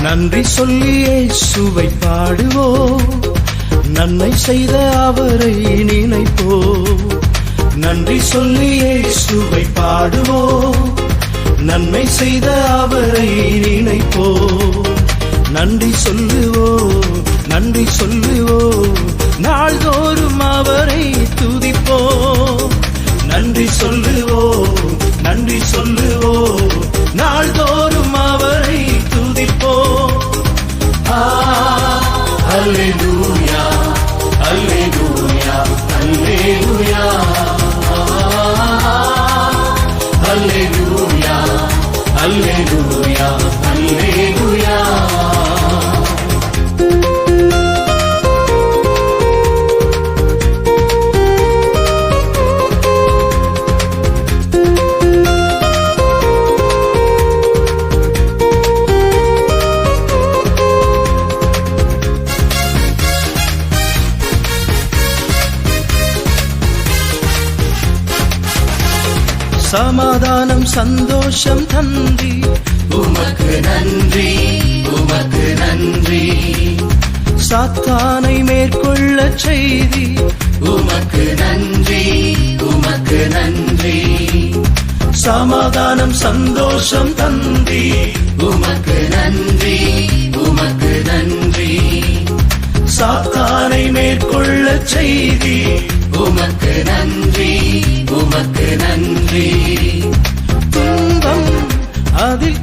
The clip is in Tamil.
நன்றி சொல்லி இயேசுவை பாடுவோம், நன்மை செய்த அவரை நினைப்போம். நன்றி சொல்லி இயேசுவை பாடுவோம், நன்மை செய்த அவரை நினைப்போம். நன்றி சொல்லுவோம், நன்றி சொல்லுவோம், நாள்தோறும் அவரை துதிப்போம். நன்றி சொல்லுவோம், நன்றி சொல்லுவோம், நாள்தோறும் அவரை துதிப்போம். அல்லேலூயா, அல்லேலூயா, அல்லேலூயா, அல்லேலூயா, அல்லேலூயா, அல்லேலூயா. சமாதானம் சந்தோஷம் தந்தி உமக்கு நன்றி, உமக்கு நன்றி. சாத்தானை மேற்கொள்ள செய்தி உமக்கு நன்றி, உமக்கு நன்றி. சமாதானம் சந்தோஷம் தந்தி உமக்கு நன்றி, உமக்கு நன்றி. சாத்தானை மேற்கொள்ள செய்தி உமக்கு நன்றி, உமக்கு நன்றி. துன்பம் அதில்